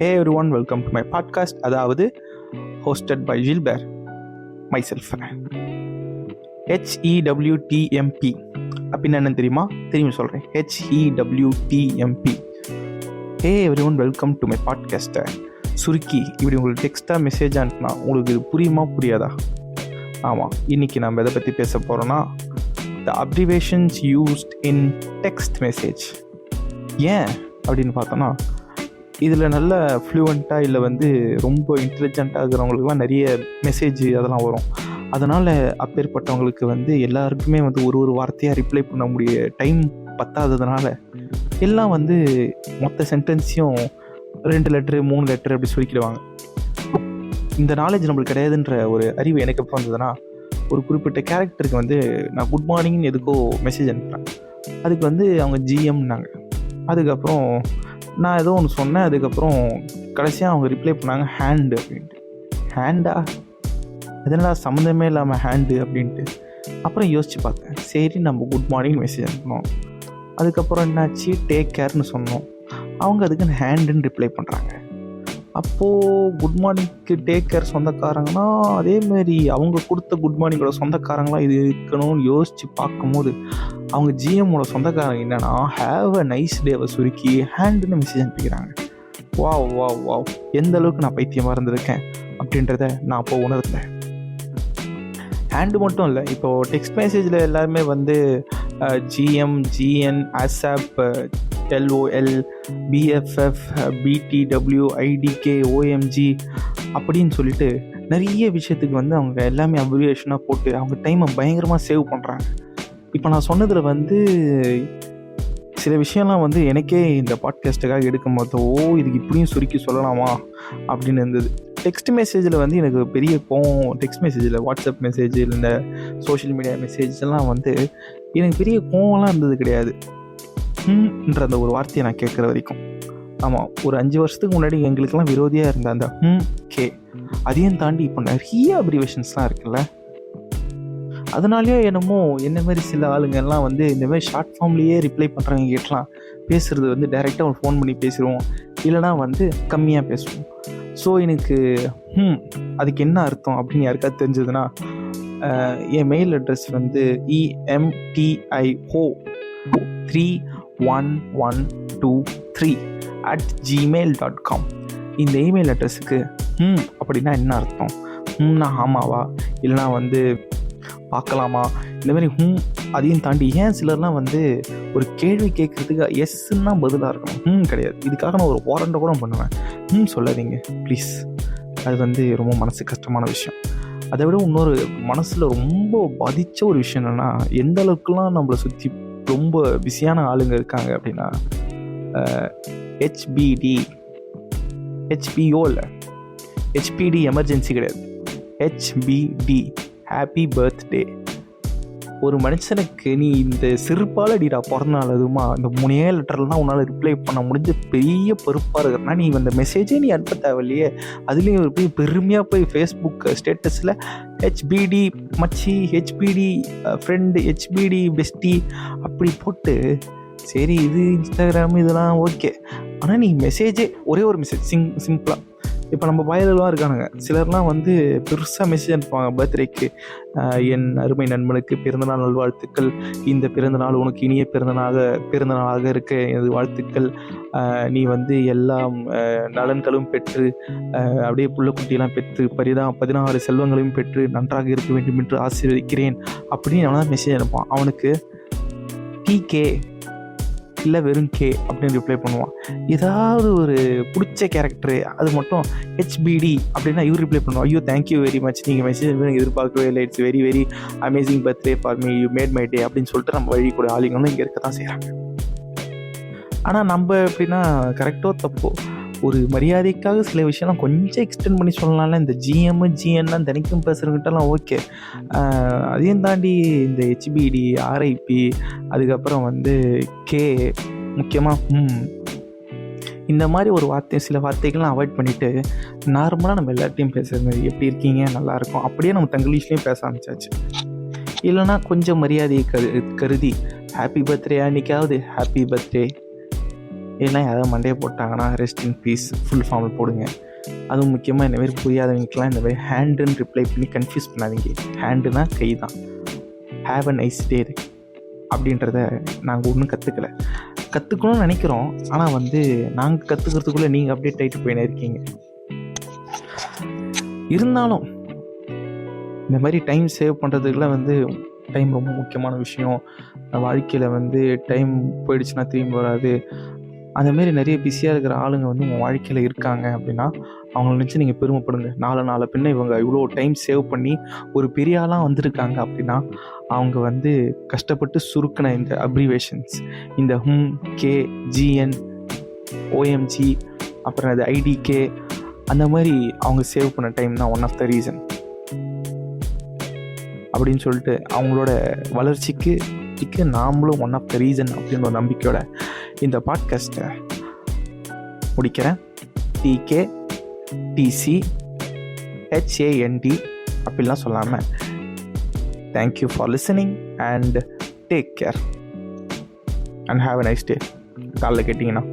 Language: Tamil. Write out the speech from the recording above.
Hey everyone, welcome to my podcast. அதாவது hosted by Gilbert, myself. HEWTMP அப்படின்னு என்ன தெரியுமா? திரும்பி சொல்கிறேன். HEWTMP. Hey everyone, welcome to my podcast. சுருக்கி இப்படி உங்களுக்கு டெக்ஸ்ட்டாக மெசேஜ் அனுப்புனா உங்களுக்கு இது புரியுமா புரியாதா? ஆமாம், இன்றைக்கி நம்ம எதை பற்றி பேச போகிறோன்னா the abbreviations used in text message. ஏன் அப்படின்னு பார்த்தோன்னா, இதில் நல்ல ஃப்ளூவெண்ட்டாக இல்லை ரொம்ப இன்டெலிஜென்ட்டாக இருக்கிறவங்களுக்குலாம் நிறைய மெசேஜ் அதெல்லாம் வரும். அதனால் அப்பேற்பட்டவங்களுக்கு எல்லாருக்குமே ஒரு வார்த்தையாக ரிப்ளை பண்ண முடிய டைம் பத்தாததுனால எல்லாம் மொத்த சென்டென்ஸையும் 2 லெட்ரு 3 லெட்ரு அப்படி சொல்லிக்கிடுவாங்க. இந்த நாலேஜ் நம்மளுக்கு கிடையாதுன்ற ஒரு அறிவு எனக்கு எப்போ வந்ததுன்னா, ஒரு குறிப்பிட்ட கேரக்டருக்கு நான் குட் மார்னிங்னு எதுக்கோ மெசேஜ் அனுப்புகிறேன். அதுக்கு அவங்க ஜிஎம்னாங்க. அதுக்கப்புறம் நான் ஏதோ ஒன்று சொன்னேன். அதுக்கப்புறம் கடைசியாக அவங்க ரிப்ளை பண்ணாங்க ஹேண்டு அப்படின்ட்டு. ஹேண்டா? அதனால் சம்மந்தமே இல்லாமல் ஹேண்டு அப்படின்ட்டு. அப்புறம் யோசித்து பார்த்தேன், சரி நம்ம குட் மார்னிங் மெசேஜ் அனுப்பணும். அதுக்கப்புறம் என்னாச்சு, டேக் கேர்னு சொன்னோம். அவங்க அதுக்கு ஹேண்டுன்னு ரிப்ளை பண்ணுறாங்க. அப்போது குட் மார்னிங்க்கு டேக் கேர் சொந்தக்காரங்கன்னா அதேமாரி அவங்க கொடுத்த குட் மார்னிங்கோட சொந்தக்காரங்களாம் இது இருக்கணும்னு யோசித்து பார்க்கும்போது அவங்க ஜிஎம்மோட சொந்தக்காரங்க என்னென்னா ஹேவ் அ நைஸ் டேவை சுருக்கி ஹேண்டுன்னு மெசேஜ் அனுப்பிக்கிறாங்க. வாவ் எந்த அளவுக்கு நான் பைத்தியமாக இருந்திருக்கேன் அப்படின்றத நான் அப்போ உணர்ந்தேன். ஹேண்டு மட்டும் இல்லை, இப்போது டெக்ஸ்ட் மெசேஜில் எல்லாருமே GM, GN, ASAP, LOL, BFF, BTW, IDK, OMG அப்படின்னு சொல்லிட்டு நிறைய விஷயத்துக்கு அவங்க எல்லாமே அப்ரிவியேஷனாக போட்டு அவங்க டைமை பயங்கரமாக சேவ் பண்ணுறாங்க. இப்போ நான் சொன்னதில் சில விஷயம்லாம் எனக்கே இந்த பாட்காஸ்ட்டுக்காக எடுக்கும் போது இதுக்கு இப்படியும் சுருக்கி சொல்லலாமா அப்படின்னு இருந்தது. டெக்ஸ்ட் மெசேஜில் எனக்கு பெரிய கோவம். டெக்ஸ்ட் மெசேஜில் வாட்ஸ்அப் மெசேஜ் இல்லை இந்த சோஷியல் மீடியா மெசேஜெல்லாம் எனக்கு பெரிய கோவம்லாம் இருந்தது கிடையாது. ன்ற அந்த ஒரு வார்த்தையை நான் கேட்குற வரைக்கும். ஆமாம், ஒரு 5 வருஷத்துக்கு முன்னாடி எங்களுக்கெல்லாம் விரோதியாக இருந்த அந்த கே அதையும் தாண்டி இப்போ நிறைய அப்ரிவேஷன்ஸ்லாம் இருக்குல்ல. அதனாலேயோ என்னமோ என்ன மாதிரி சில ஆளுங்கள்லாம் இந்தமாதிரி ஷார்ட் ஃபார்ம்லேயே ரிப்ளை பண்ணுறவங்க கிட்டலாம் பேசுகிறது டைரெக்டாக ஒரு ஃபோன் பண்ணி பேசுகிறோம், இல்லைனா கம்மியாக பேசுவோம். ஸோ எனக்கு அதுக்கு என்ன அர்த்தம் அப்படின்னு யாருக்காவது தெரிஞ்சதுன்னா, என் மெயில் அட்ரஸ் emtio31123@gmail.com. இந்த இமெயில் அட்ரஸுக்கு அப்படின்னா என்ன அர்த்தம்? நான் ஆமாவா இல்லைனா பார்க்கலாமா இந்த மாதிரி அதையும் தாண்டி ஏன் சிலர்லாம் ஒரு கேள்வி கேட்குறதுக்கு எஸ்ன்னா பதிலாக இருக்கணும், கிடையாது. இதுக்காக நான் ஒரு வாரண்டை கூட பண்ணுவேன். சொல்லாதீங்க ப்ளீஸ். அது ரொம்ப மனசு கஷ்டமான விஷயம். அதை விட இன்னொரு மனசில் ரொம்ப பாதித்த ஒரு விஷயம் என்னென்னா, எந்த அளவுக்குலாம் நம்மளை சுற்றி ரொம்ப பிஸியான ஆளுங்க இருக்காங்க அப்படின்னா, HPO இல்லை, HPD எமர்ஜென்சி கிடையாது, HBD ஹாப்பி பர்த்டே. ஒரு மனுஷனுக்கு நீ இந்த சிறுப்பால் அடிடா பிறந்தநாள் அதுமா இந்த 3 லெட்டர்லாம் உன்னால் ரிப்ளை பண்ண முடிஞ்ச பெரிய பொறுப்பாக இருக்கிறனா நீ இந்த மெசேஜே நீ அனுப்ப தேவையில்லையே. அதுலேயும் ஒரு பெருமையாக போய் ஃபேஸ்புக் ஸ்டேட்டஸில் HBD மச்சி, HBD ஃப்ரெண்டு, HBD பெஸ்டி அப்படி போட்டு, சரி இது இன்ஸ்டாகிராம் இதெல்லாம் ஓகே, ஆனால் நீ மெசேஜே ஒரே ஒரு மெசேஜ் சிம்பிளாக. இப்போ நம்ம வயலெல்லாம் இருக்கானுங்க, சிலர்லாம் பெருசாக மெசேஜ் அனுப்புவாங்க பர்த்டேக்கு. என் அருமை நண்பனுக்கு பிறந்தநாள் நல்வாழ்த்துக்கள், இந்த பிறந்தநாள் உனக்கு இனிய பிறந்தநாளாக இருக்க எனது வாழ்த்துக்கள், நீ எல்லாம் நலன்களும் பெற்று அப்படியே புள்ளக்குட்டியெல்லாம் பெற்று 16 செல்வங்களையும் பெற்று நன்றாக இருக்க வேண்டும் என்று ஆசீர்வதிக்கிறேன் அப்படின்னு அவன் மெசேஜ் அனுப்பான். அவனுக்கு TK இல்லை வெறும் கே அப்படின்னு ரிப்ளை பண்ணுவான். ஏதாவது ஒரு பிடிச்ச கேரக்டரு அது மட்டும் HBD அப்படின்னா இவர் ரிப்ளை பண்ணுவான், ஐயோ தேங்க்யூ வெரி மச், நீங்கள் மெசேஜ் எனக்கு எதிர்பார்க்கவே இல்லை, it's very very amazing birthday for me, you made my day அப்படின்னு சொல்லிட்டு நம்ம வழி கூட ஆளுங்களும் இங்கே இருக்க தான் செய்கிறாங்க. ஆனால் நம்ம எப்படின்னா கரெக்டோ தப்போ ஒரு மரியாதைக்காக சில விஷயம்லாம் கொஞ்சம் எக்ஸ்டெண்ட் பண்ணி சொல்லலாம்ல. இந்த ஜிஎம் ஜிஎன்லாம் தினைக்கும் பேசுகிறவங்கிட்டலாம் ஓகே. அதையும் தாண்டி இந்த HBD, RIP, அதுக்கப்புறம் கே, முக்கியமாக இந்த மாதிரி ஒரு சில வார்த்தைகள்லாம் அவாய்ட் பண்ணிவிட்டு நார்மலாக நம்ம எல்லாத்தையும் பேசுகிற மாதிரி எப்படி இருக்கீங்க, நல்லாயிருக்கும் அப்படியே நம்ம தங்கிலீஷ்லேயும் பேச ஆரம்பிச்சாச்சு. இல்லைனா கொஞ்சம் மரியாதையை கருதி ஹாப்பி பர்த்டே அன்றைக்காவது ஹாப்பி பர்த்டே இதெல்லாம் யாராவது மண்டையை போட்டாங்கன்னா ரெஸ்ட் இன் பீஸ் ஃபுல் ஃபார்மில் போடுங்க. அதுவும் முக்கியமாக இந்த மாதிரி புரியாதவங்களுக்கெல்லாம் இந்த மாதிரி ஹேண்டுன்னு ரிப்ளை பண்ணி கன்ஃபியூஸ் பண்ணாதீங்க. ஹேண்டுனா கை தான். ஹேவ் அ நைஸ் டே அப்படின்றத நாங்கள் ஒன்றும் கற்றுக்கணும்னு நினைக்கிறோம். ஆனால் நாங்கள் கற்றுக்கிறதுக்குள்ளே நீங்கள் அப்டேட் ஆகிட்டு போயினே இருக்கீங்க. இருந்தாலும் இந்த மாதிரி டைம் சேவ் பண்ணுறதுக்குலாம் டைம் ரொம்ப முக்கியமான விஷயம். வாழ்க்கையில் டைம் போயிடுச்சுன்னா திரும்பி வராது. அந்தமாரி நிறைய பிஸியாக இருக்கிற ஆளுங்க உங்கள் வாழ்க்கையில் இருக்காங்க அப்படின்னா அவங்கள நினச்சி நீங்கள் பெருமைப்படுங்க. நாலு பின்ன இவங்க இவ்வளோ டைம் சேவ் பண்ணி ஒரு பெரிய ஆளாக வந்திருக்காங்க அப்படின்னா அவங்க கஷ்டப்பட்டு சுருக்கின இந்த அப்ரிவேஷன்ஸ், இந்த கே, ஜிஎன், ஓஎம்ஜி, அப்புறம் அது ஐடிகே, அந்த மாதிரி அவங்க சேவ் பண்ண டைம் தான் ஒன் ஆஃப் த ரீசன் அப்படின்னு சொல்லிட்டு அவங்களோட வளர்ச்சிக்கு நாமளும் ஒன் ஆஃப் த ரீசன் அப்படின்னு ஒரு நம்பிக்கையோட இந்த பாட்காஸ்ட்டை முடிக்கிறேன். டிகே டிசி ஹெச்ஏஎன்டி அப்படிலாம் சொல்லாமல் thank you for listening and take care and have a nice day. காலைல கேட்டிங்கன்னா